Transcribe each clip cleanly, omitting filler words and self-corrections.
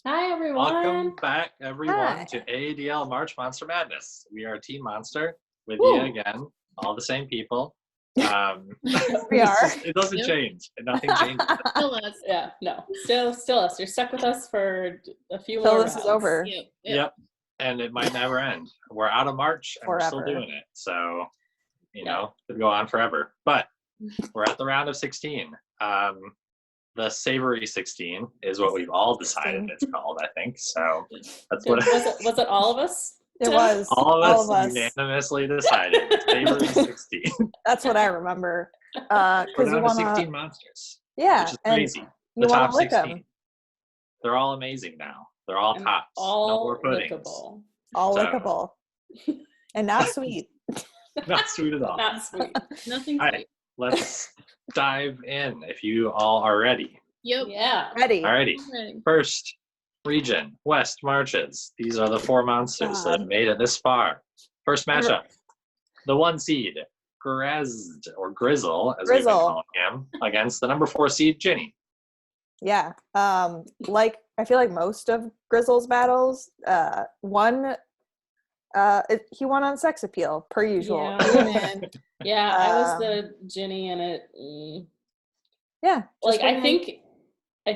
Hi, everyone. Welcome back, everyone, Hi. to AADL March Monster Madness. We are Team Monster with Woo. you again, all the same people. We It's are. just- it doesn't Yep. change. Nothing changes. Still us. Yeah, no, still us. You're stuck with us for a few Till more this rounds. is over. Yep. Yep. And it might never end. We're out of March and we're still Forever. doing it. So, you know, it could go on forever. But we're at the round of 16. The Savory 16 is what we've all decided it's called, I think. So that's what Was it all of us? It was. all of us us. unanimously decided. Savory 16. That's what I remember. We're Because you down to want 16 to, monsters, yeah, which is and crazy. you The want top to lick 16. them. They're all amazing now. They're all And tops. No all more puddings. lickable. All So- lickable. And not sweet. Not sweet at all. Not sweet. Nothing All sweet. right, let's dive in if you all are ready. Yep. Yeah. Ready. Alrighty. Ready. First region, West Marches. These are the four monsters that have made it this far. First matchup, the 1 seed, Grezd, or Grizzle, as we've been Grizzle. calling him, against the number 4 seed, Ginny. Yeah. Like, I feel like most of Grizzle's battles, he won on sex appeal, per usual. Yeah. And, Yeah, I was the Ginny in it. yeah. Like, just I winning.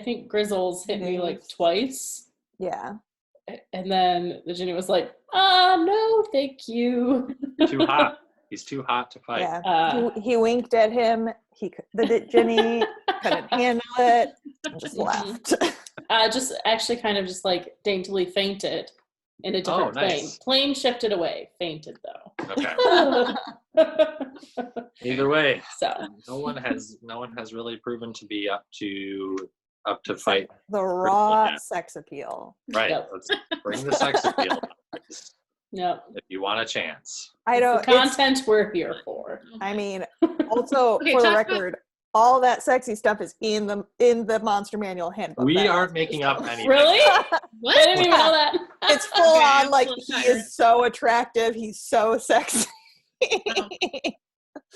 think Grizzle's hit me like Names. twice. Yeah. And then the Ginny was like, no, thank you. Too hot. He's too hot to fight. Yeah. He winked at him. The Ginny couldn't handle it and just left. Just actually kind of just like daintily fainted in a different plane. nice. Plane shifted away, fainted Okay. though. Either way, So no one has really proven to be up to fight. The raw Yeah. sex appeal. Right. Yep. Let's bring the sex appeal no, if you want a chance. I the don't. It's, content we're here for. I mean, also Okay, for the talk record, all that sexy stuff is in the Monster Manual handbook. We That aren't monster making stuff. up anything. Really? What? I didn't even know that. It's full Okay, on I'm like so he tired. is so attractive. He's so sexy.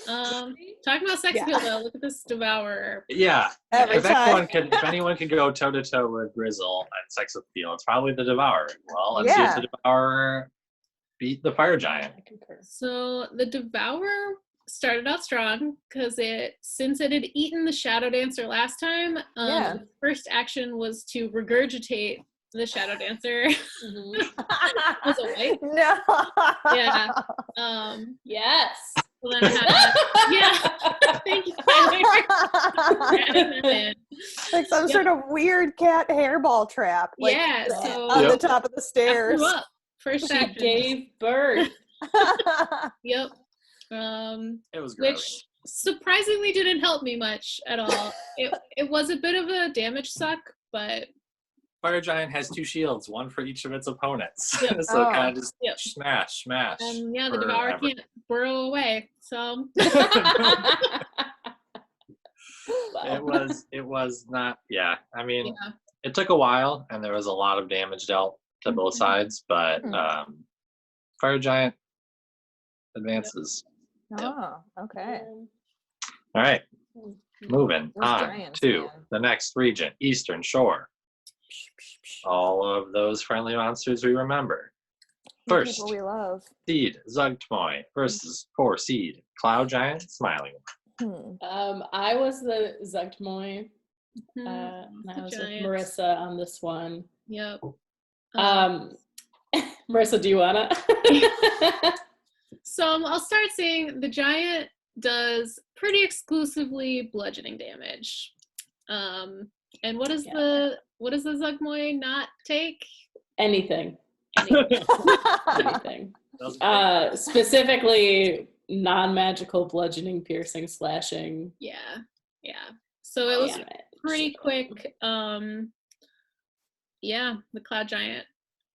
Talking about sex Yeah. appeal though, look at this Devourer. Yeah. Every if time. anyone could go toe to toe with Grizzle and sex appeal, it's probably the Devourer. Well, let's see Yeah. if the Devourer beat the Fire Giant. I concur. So the Devourer started out strong because since it had eaten the Shadow Dancer last time, Yeah. the first action was to regurgitate the Shadow Dancer. Was it white? No. Yeah. Yes. So then I had, yeah. Thank you, Tyler. Adding that in. Like some Yep. sort of weird cat hairball trap. Like, Yeah, so on the Yep. top of the I stairs. threw up. First She action. gave birth. Yep. It was great. Which surprisingly didn't help me much at all. It was a bit of a damage suck, but Fire Giant has 2 shields, one for each of its opponents. Yep. So Oh. kind of just Yep. smash. and yeah, the Devourer forever. can't burrow away. So It was not. Yeah, I mean, yeah. it took a while, and there was a lot of damage dealt to both Mhm. sides, but Hmm. Fire Giant advances. Oh, okay. All right, moving Those on giants, to man. the next region, Eastern Shore. All of those friendly monsters we remember. The First people we love. seed, Zugtmoy versus 4 seed, Cloud Giant, Smiling. Hmm. I was the Zugtmoy. Mhm. And I The was with Giants. Marissa on this one. Yep. Marissa, do you wanna? So I'll start saying the Giant does pretty exclusively bludgeoning damage. And what does the Zugmoy not take? Anything. Anything. Doesn't Specifically non-magical bludgeoning, piercing, slashing. Yeah. So it was Damn it. pretty quick. Yeah, the Cloud Giant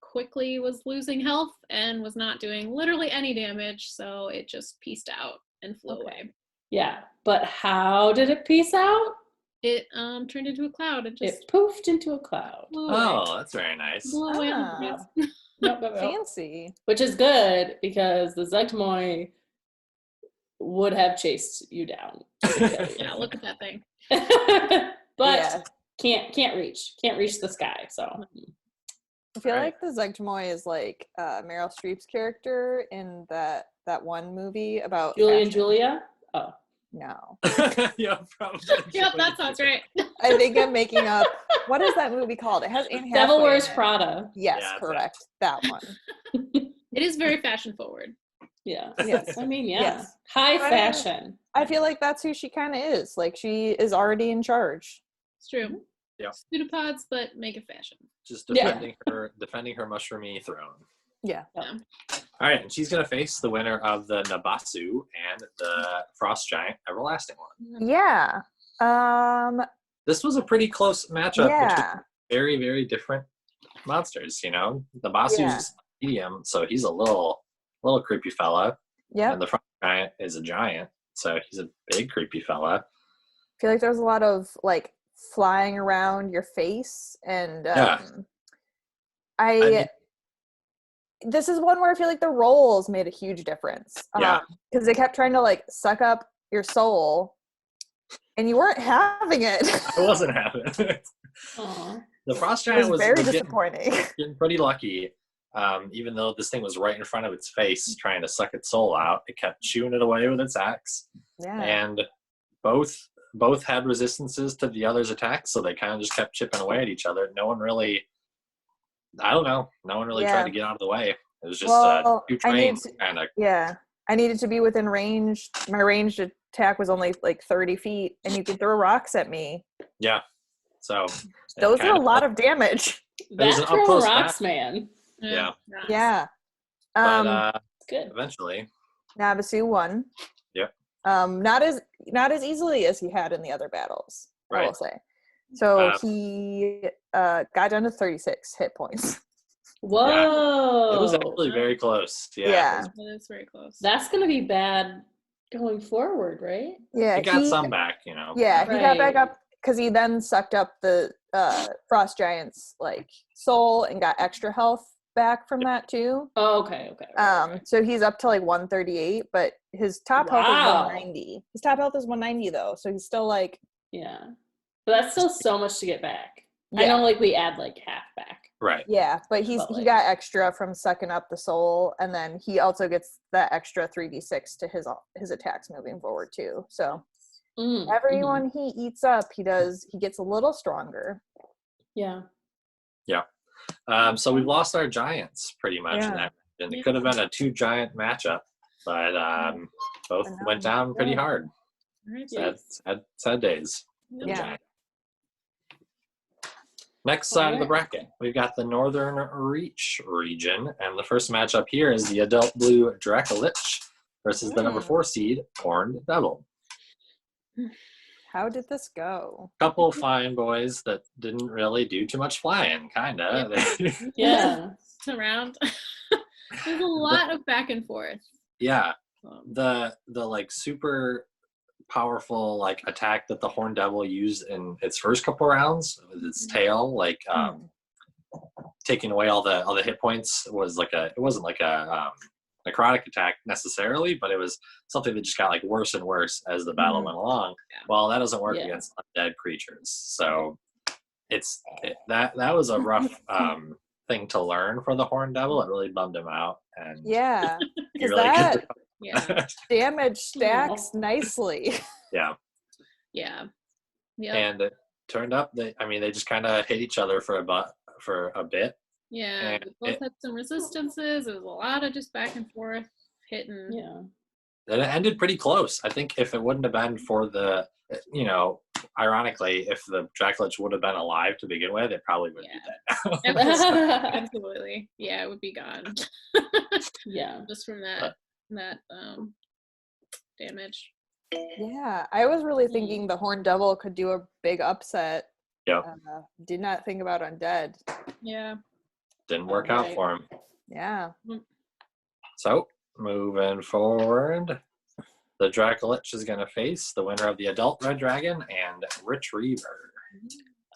quickly was losing health and was not doing literally any damage, so it just pieced out and flew away. Yeah, but how did it piece out? It turned into a cloud and just It poofed into a cloud. flew away. Oh, that's very nice. Blew away on Ah. the breeze. Nope, nope, nope. Fancy. Which is good because the Zugtmoy would have chased you down. Yeah, look at that thing. But Yeah. can't reach the sky. So I feel Right. like the Zegtmoy is like Meryl Streep's character in that one movie about Julie and fashion. Julia? Oh. No. Yeah, probably. Yep, that sounds right. I think I'm making up. What is that movie called? It has Anne Hathaway. Devil in Wears it. Prada. Yes, Yeah, correct. That one. It is very fashion forward. Yeah. Yes. I mean, yeah. Yes. High I mean, fashion. I feel like that's who she kind of is. Like she is already in charge. It's true. Yeah. Pseudopods, but make it fashion. Just Yeah. defending her mushroomy throne. Yeah. Yeah. All right, and she's gonna face the winner of the Nabasu and the Frost Giant Everlasting one. Yeah. This was a pretty close matchup between Yeah. very, very different monsters. You know, Nabasu's Yeah. medium, so he's a little creepy fella, Yep. and the Frost Giant is a giant, so he's a big creepy fella. I feel like there's a lot of like flying around your face, and Yeah. this is one where I feel like the roles made a huge difference. Yeah. Because they kept trying to like suck up your soul, and you weren't having it. I wasn't having it. Aw. The Frost It Giant was was very getting disappointing. pretty lucky. Even though this thing was right in front of its face trying to suck its soul out, it kept chewing it away with its axe. Yeah. And both had resistances to the other's attacks, so they kind of just kept chipping away at each other. No one really tried to get out of the way. It was just Well, two I need trains to- kind of. Yeah. I needed to be within range. My ranged attack was only like 30 feet, and you could throw rocks at me. Yeah. So Those are a lot of damage. was an That from up-close Rocks, man. Yeah. Yeah. But It's good. eventually, Nabasu won. Yep. Not as easily as he had in the other battles, I will Right. say. So Uh, he got down to 36 hit points. Whoa. it was actually very close. Yeah. Yeah. That is very close. That's going to be bad going forward, right? Yeah. It got some back, you know. Yeah, he got back Right. up because he then sucked up the Frost Giant's like soul and got extra health back from that too. Oh, okay. Right. So he's up to like 138, but his top health is Wow. 190. His top health is 190 though, so he's still like Yeah. But that's still so much to get back. I Yeah. know, like, we add, like, half back. Right. yeah, but he like- got extra from sucking up the soul, and then he also gets that extra 3d6 to his attacks moving forward too. So Mm, everyone he eats up, he gets a little stronger. Yeah. So we've lost our giants pretty much in Yeah. that. And it Yeah. could have been a 2-giant matchup, but both I know. went down pretty Yeah. hard. All right, Sad days. for the Yeah. Giants. Next side of the Alright. bracket, we've got the Northern Reach region, and the first matchup here is the adult blue Dracolich versus the number 4 seed Horned Devil. How did this go? Couple flying boys that didn't really do too much flying, kinda. Yeah. around. There's a lot of back and forth. Yeah, Um, the like super powerful like attack that the Horned Devil used in its first couple rounds with its tail, like taking away all the hit points, was like it wasn't like a necrotic attack necessarily, but it was something that just got like worse and worse as the battle Mhm. went along. Yeah. Well, that doesn't work Yeah. against undead creatures, so that was a rough thing to learn for the Horned Devil. It really bummed him out, and Yeah, he because really that yeah, damage stacks nicely. yeah. yeah, yeah, And it turned up they just kind of hit each other for a bit. yeah. and We both had some resistances. It was a lot of just back and forth hitting. Yeah. And it ended pretty close. I think if it wouldn't have been for the, ironically, if the Dracolich would have been alive to begin with, it probably would be dead now. Absolutely, yeah, it would be gone Yeah. just from that damage. Yeah, I was really thinking the Horned Devil could do a big upset. Yep. Did not think about undead. Yeah, Didn't work out Right. for him. Yeah. So, moving forward, the Dracolich is going to face the winner of the Adult Red Dragon and Retriever.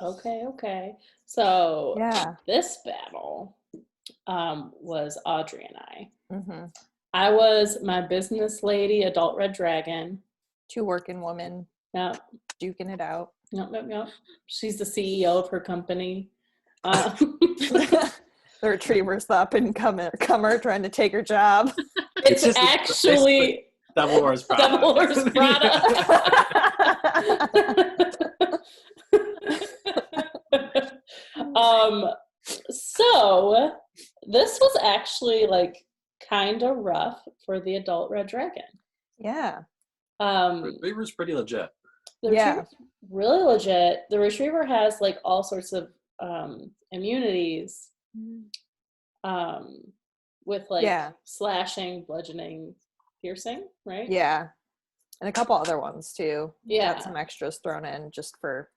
Okay. So Yeah. this battle was Audrey and I. Mm-hmm. I was my business lady, adult red dragon. 2 working women No, duking it out. no. She's the CEO of her company. The retriever's the up and comer trying to take her job. It's just actually Devourer Prada. Devourer Prada. So this was actually like kind of rough for the adult red dragon. Yeah. Retriever's pretty legit. The retriever's really legit. The retriever has like all sorts of immunities with like slashing, bludgeoning, piercing, right? Yeah. And a couple other ones too. Yeah. Got some extras thrown in just for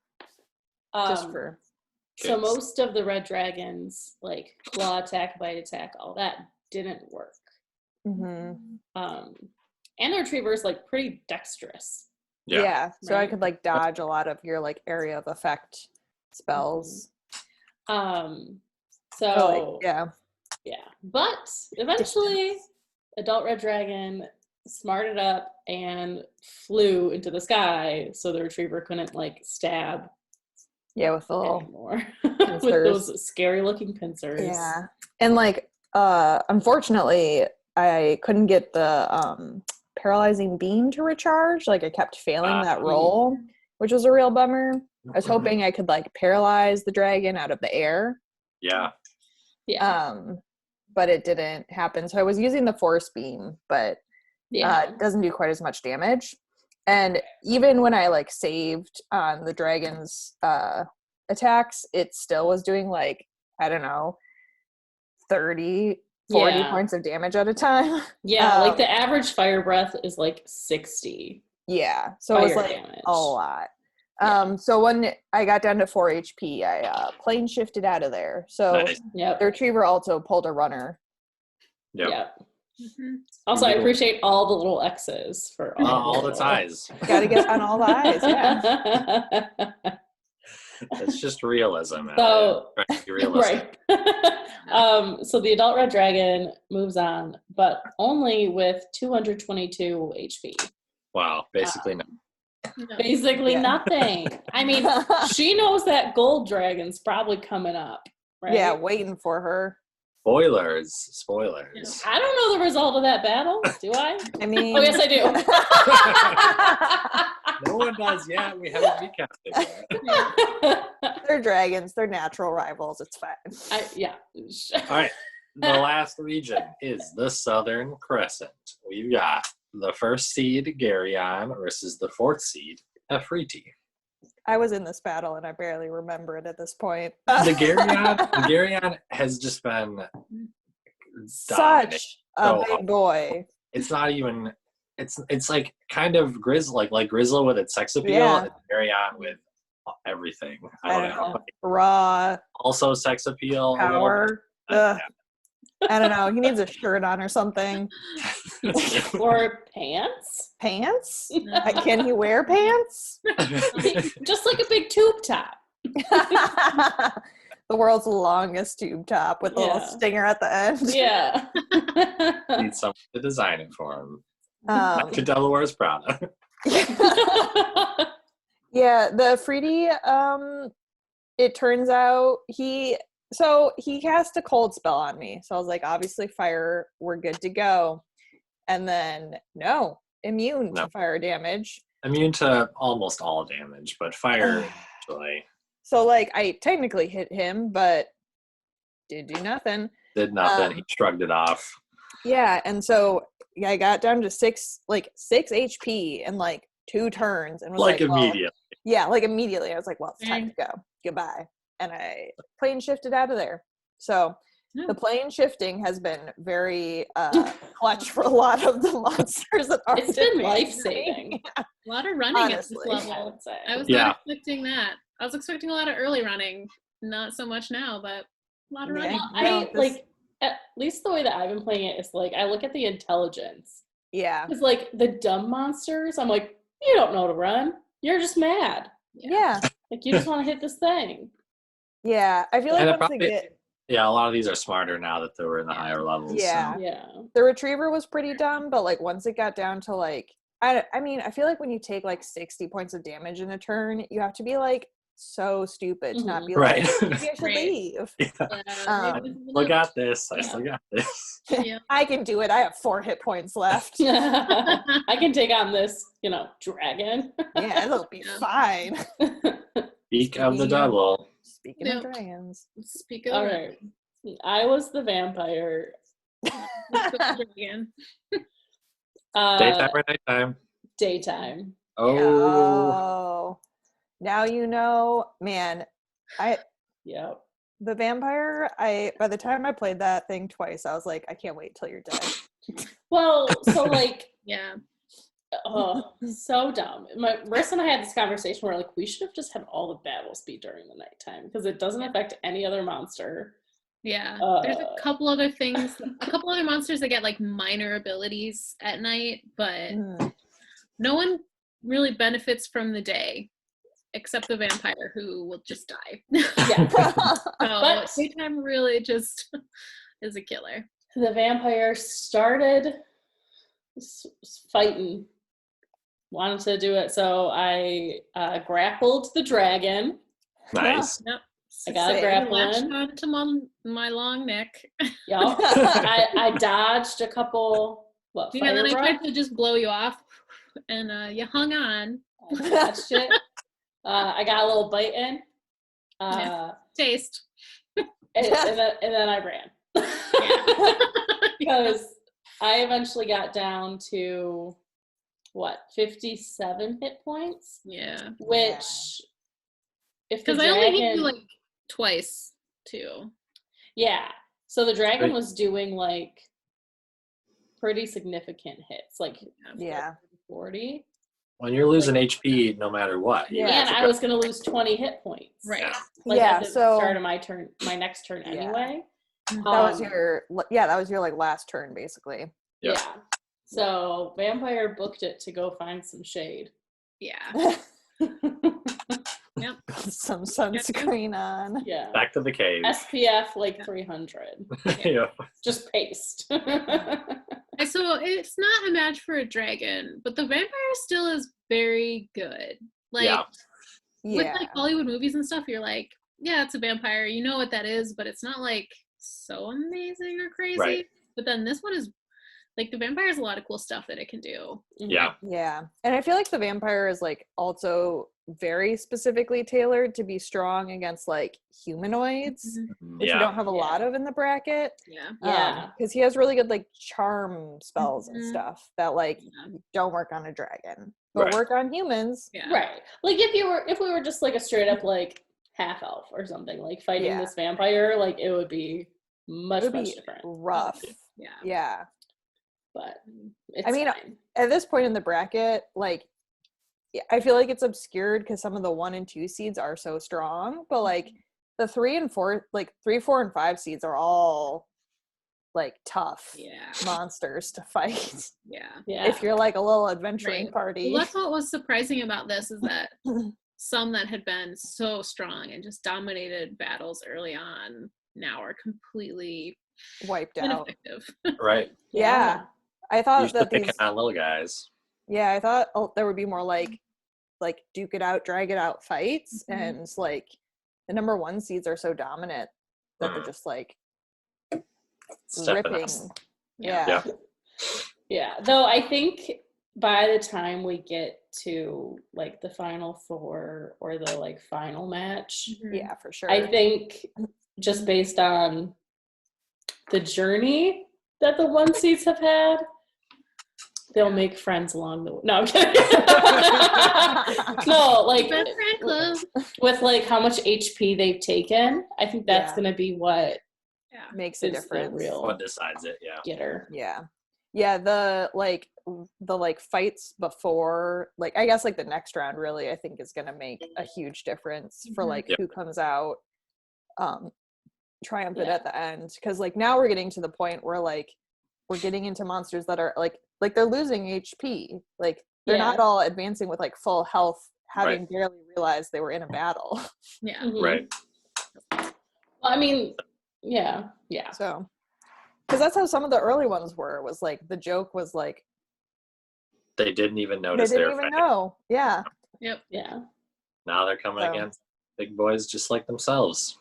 so most of the red dragons, like claw attack, bite attack, all that didn't work. Mm-hmm. And the retriever's like pretty dexterous. Yeah. So right? I could like dodge a lot of your like area of effect spells. So yeah. But eventually adult red dragon smarted up and flew into the sky so the retriever couldn't like stab with the little anymore. With those scary looking pincers. Yeah. And like unfortunately I couldn't get the paralyzing beam to recharge. Like I kept failing that roll, which was a real bummer. I was hoping I could like paralyze the dragon out of the air. Yeah. But it didn't happen. So I was using the force beam, but it doesn't do quite as much damage. And even when I like saved on the dragon's attacks, it still was doing like, I don't know, 30, 40 points of damage at a time. Yeah, like the average fire breath is like 60. Yeah, so it was like damage. A lot. So when I got down to 4 HP, I plane shifted out of there. So the retriever also pulled a runner. Yep. Mm-hmm. Also, I appreciate all the little X's for all the ties. Got to get on all the eyes, yeah. It's just realism. So, realistic. Right. So the adult red dragon moves on, but only with 222 HP. Wow, basically nothing. Basically nothing. I mean, she knows that gold dragon's probably coming up, right? Yeah, waiting for her. Spoilers. I don't know the result of that battle, do I? I mean... Oh, yes, I do. No one does yet. We haven't recapped it. They're dragons. They're natural rivals. It's fine. All right. The last region is the Southern Crescent. We've got the first seed, Garyon, versus the fourth seed, Efreeti. I was in this battle and I barely remember it at this point. The Garyon has just been such a big boy. It's not even. It's like kind of Grizzle, like Grizzle with its sex appeal, and Garyon with everything. I don't know. Raw. Also sex appeal. Power. I don't know. He needs a shirt on or something. Or pants. Pants? Can he wear pants? Just like a big tube top. The world's longest tube top with a little stinger at the end. Yeah. Need someone to design it for him. Like to Delaware's Prada. Yeah, the Efreeti, it turns out he cast a cold spell on me. So I was like, obviously fire, we're good to go. And then immune to fire damage. Immune to almost all damage, but fire actually. So like I technically hit him, but did do nothing. Did nothing. He shrugged it off. Yeah, and so I got down to 6 HP in like 2 turns and was like immediately. Like immediately. I was like, well, it's time to go. Goodbye. And I plane shifted out of there. So the plane shifting has been very clutch for a lot of the monsters that are. It's been life-saving. A lot of running at this level. I would say. I was not expecting that. I was expecting a lot of early running. Not so much now, but a lot of running. At least the way that I've been playing it is like I look at the intelligence. Yeah. It's like the dumb monsters. I'm like, you don't know to run. You're just mad. Yeah. Like you just want to hit this thing. Yeah. I feel like once they get. Yeah, a lot of these are smarter now that they were in the higher levels. Yeah. So. Yeah. The retriever was pretty dumb, but like once it got down to like I mean, I feel like when you take like 60 points of damage in a turn, you have to be like so stupid to not be Right. like, maybe I should Right. leave. I still got this. I still got this. Yeah. I can do it. I have 4 hit points left. I can take on this, dragon. Yeah, it'll be Yeah. fine. Speak of the Speaking of- double. Speaking of dragons. Speak of All right. I was the vampire. dragon. Daytime or nighttime? Daytime. Oh. Oh, now you know, man. Yep. The vampire. By the time I played that thing twice, I was like, I can't wait till you're dead. Well, so like, Yeah. oh, so dumb. Marissa and I had this conversation where like we should have just had all the battles be during the nighttime because it doesn't affect any other monster. Yeah. There's a couple other things, a couple other monsters that get like minor abilities at night, but no one really benefits from the day except the vampire who will just die. Yeah. So daytime really just is a killer. The vampire started fighting, wanted to do it, so I grappled the dragon. Nice. Yep. I got a grapple latched in. onto my long neck. Yep. I dodged a couple. Yeah, and then I fire tried breath? to just blow you off, and you hung on. I dodged it. I got a little bite in. Taste. and then I ran. Because I eventually got down to 57 hit points, Yeah. which if the Because I only hit dragon, you like twice too. yeah, so the dragon Right. was doing like pretty significant hits, like Yeah. 40. When you're losing HP, no matter what. Yeah. And I was going to lose 20 hit points. Right. Yeah. Like Yeah, at the so start of my next turn Yeah. anyway. that was Um, your like last turn basically. Yep. Yeah. So vampire booked it to go find some shade. Yeah. Yep. Some sunscreen on. Yeah. Back to the cave. SPF like 300. Yeah. Just paste. So it's not a match for a dragon, but the vampire still is very good. Like Yeah. with Yeah. like Hollywood movies and stuff, you're like, yeah, it's a vampire. You know what that is, but it's not like so amazing or crazy. Right. But then this one is like the vampire has a lot of cool stuff that it can do. Yeah. Yeah. And I feel like the vampire is like also very specifically tailored to be strong against like humanoids, which we don't have a lot of in the bracket. Yeah. Yeah. Because he has really good like charm spells and Mhm. stuff that like Yeah. don't work on a dragon, but Right. work on humans. Yeah. Right. Like if we were just like a straight up like half elf or something, like fighting Yeah. this vampire, like it would be much, It would much be different. rough. Yeah. Yeah. But it's I mean, fine. At this point in the bracket, like I feel like it's obscured because some of the 1 and 2 seeds are so strong, but like the 3 and 4, like 3, 4, and 5 seeds are all like tough Yeah. monsters to fight. Yeah. Yeah. If you're like a little adventuring Right. party. Well, that's what was surprising about this is that some that had been so strong and just dominated battles early on now are completely Wiped out. ineffective. Right. Yeah. I thought Used to that pick these on little guys. Yeah, I thought there would be more like duke it out, drag it out fights, Mhm. and like the number 1 seeds are so dominant that they're Mhm. just like Stepping ripping. up. Yeah. Yeah. Yeah. Though I think by the time we get to like the final 4 or the like final match, Yeah, for sure. I think just based on the journey that the 1 seeds have had, they'll make friends along the way. No, I'm kidding. No, like Best friend club. with like how much HP they've taken, I think that's Yeah. gonna be what Yeah. Makes a is the difference. real What decides it? Yeah. getter. Yeah. Yeah, the fights before, like I guess like the next round really I think is gonna make a huge difference for Mhm. like Yep. who comes out triumphant Yeah. at the end. Because like now we're getting to the point where like we're getting into monsters that are like they're losing HP. Like they're Yeah. not all advancing with like full health, having barely realized they were in a battle. Yeah. Mhm. Right. Well, I mean, yeah. So because that's how some of the early ones were, was like the joke was like They didn't even they notice they didn't were even fighting. know. Yeah. Yep. Yeah. Now they're coming So. against big boys just like themselves.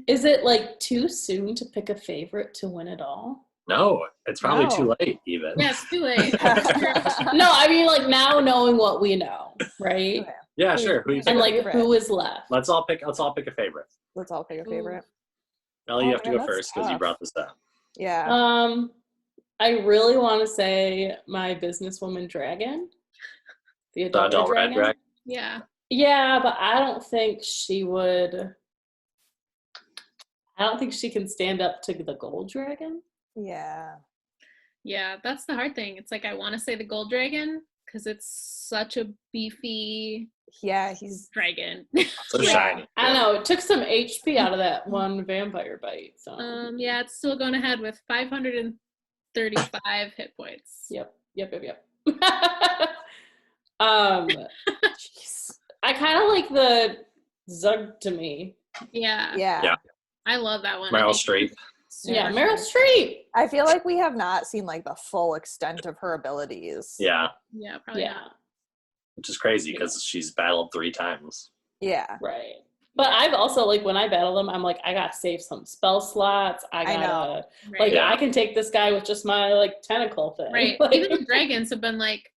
Is it like too soon to pick a favorite to win it all? No, it's probably No. too late even. Yeah, it's too late. No, I mean like now knowing what we know, right? Okay. Yeah, sure. Who you And pick? like favorite? who is left? Let's all pick a favorite. Let's all pick a favorite. Ellie, you Oh, have to man, go that's first because you tough. brought this up. Yeah. I really want to say my businesswoman dragon. The The adult red dragon. Yeah. Yeah, but I don't think she can stand up to the gold dragon. Yeah. Yeah, that's the hard thing. It's like I want to say the gold dragon because it's such a beefy Yeah, he's dragon. So Yeah. shiny. I don't know. It took some HP out of that one vampire bite. So Yeah, it's still going ahead with 535 hit points. Yep. Jeez. I kind of like the Zug to me. Yeah. yeah. I love that one. Meryl I think Streep. super Yeah, fun. Meryl Streep. I feel like we have not seen like the full extent of her abilities. Yeah, Yeah, probably Yeah, not. which is crazy because she's battled 3 times. Yeah. right. But I've also like when I battle them, I'm like I gotta save some spell slots. I I know. gotta Right. like Yeah. I can take this guy with just my like tentacle thing. Right. Like, Even the dragons have been like,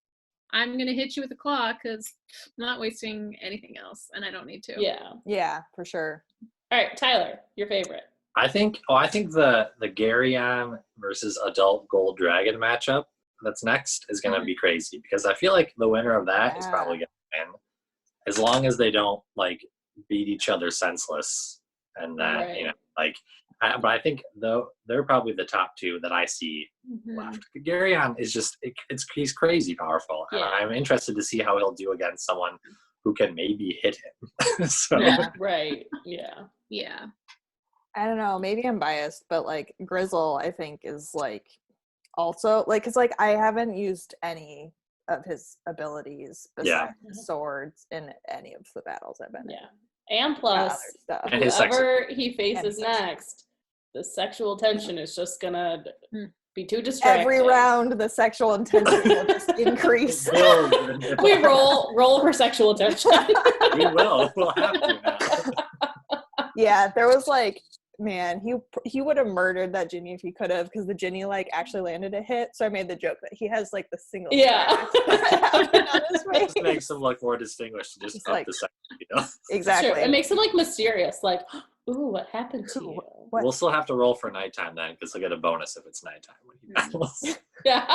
I'm going to hit you with a claw because I'm not wasting anything else and I don't need to. yeah. Yeah, for sure. All right, Tyler, your favorite. I think the Garyon versus adult gold dragon matchup that's next is going to be crazy because I feel like the winner of that is Yeah. probably going to win as long as they don't like beat each other senseless and that Right. you know like. But I think though they're probably the top 2 that I see Mhm. left. Garyon is just he's crazy powerful, and Yeah. I'm interested to see how he'll do against someone who can maybe hit him. So Yeah. Right. Yeah. Yeah. I don't know, maybe I'm biased, but like Grizzle I think is like also like cuz like I haven't used any of his abilities besides his swords in any of the battles I've been in. Yeah. And Not plus other stuff. And his sex whoever he faces And sex. next, the sexual tension is just gonna Mm. be too distracting. Every round the sexual intensity will just increase. We roll for sexual tension. We will. We'll have to now. Yeah, there was like, man, he would have murdered that Ginny if he could have, because the Ginny like actually landed a hit. So I made the joke that he has like the single Yeah. scratch on his face. Just makes him look more distinguished. Just It's up like- the second, you know. Exactly. Sure. It makes him like mysterious, like, ooh, what happened to you? What? We'll still have to roll for nighttime then, because he'll get a bonus if it's nighttime when he battles. Yeah.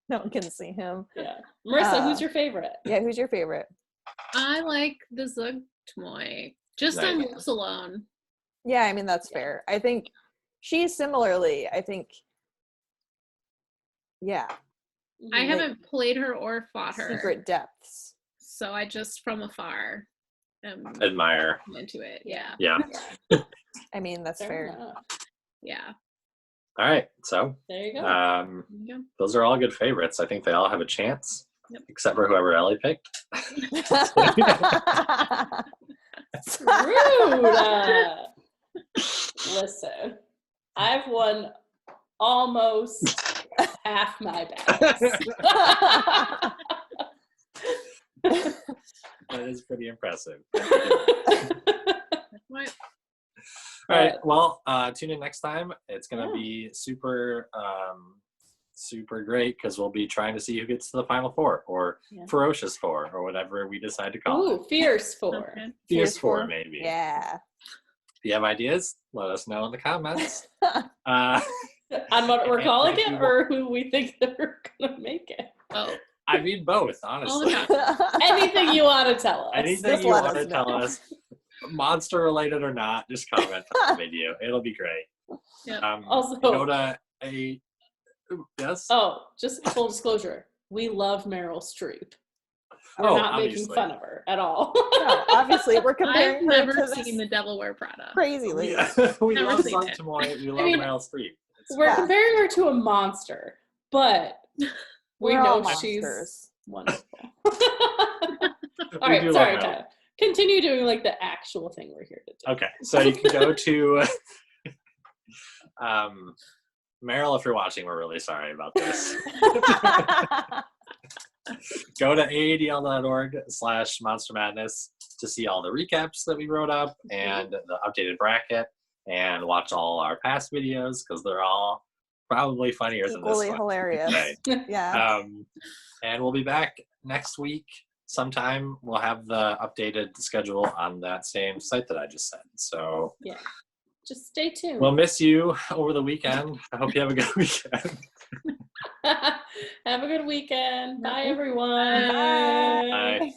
No one can see him. Yeah. Marissa, who's your favorite? Yeah, who's your favorite? I like the Zugtmoy. Just on Nice. looks alone. Yeah, I mean that's fair. I think she's similarly. I think. Yeah, I Mhm. haven't played her or fought her. secret depths. So I just from afar am Admire. into it. Yeah. Yeah. I mean that's fair. enough. Yeah. All right. So There you go. There you go. those are all good favorites. I think they all have a chance, Yep. except for whoever Ellie picked. Rude. Listen, I've won almost half my battles. That is pretty impressive. What? All right. Well, tune in next time. It's going to be super great because we'll be trying to see who gets to the final 4 or Yeah. ferocious 4 or whatever we decide to call it. Ooh, fierce 4. Okay. Fierce 4 4? maybe. Yeah. If you have ideas, let us know in the comments. On what we're calling it, or who we think that we're gonna make it. Oh, I mean both, all the honestly. time. Anything you want to tell us. Anything Just you let want us to tell know. us, monster related or not, just comment on the video. It'll be great. Yep. Also- go to a yes. Oh, just full disclosure. We love Meryl Streep. We're Oh, not obviously. making fun of her at all. No, obviously we're I've comparing her never to seen this The Devil Wear Prada. crazy lady. Yeah. We Never love seen it. Santimoy. We love mean, Meryl Streep. It's- We're Yeah. comparing her to a monster, but we We're all know she's monsters. wonderful. we All right, do sorry, love Meryl. Tyler. Continue doing like the actual thing we're here to do. Okay, so you can go to Meryl, if you're watching, we're really sorry about this. Go to aadl.org/Monster Madness to see all the recaps that we wrote up and the updated bracket, and watch all our past videos because they're all probably funnier than this Equally one. hilarious. Yeah. And we'll be back next week sometime. We'll have the updated schedule on that same site that I just said. So yeah, just stay tuned. we'll miss you over the weekend. I hope you have a good weekend. Have a good weekend. Bye, everyone. Bye. Bye.